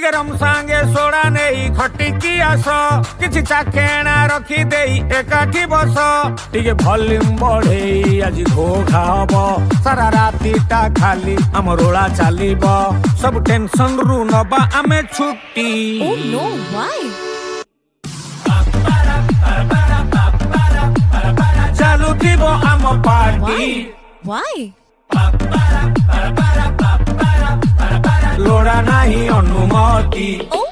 टिके रम सांगे सोडा नहीं खटिकी आस किछि चाखेणा रखी देई एकाठी बस टिके वॉल्यूम बढ़ेई आज घोघा हबो सारा रातीटा खाली हम रोला चालिब सब टेंशन रु नबा आमे छुट्टी Oh no, why? चालू थिबो आम पार्टी Why? लोड़ा नाही अनुमति Oh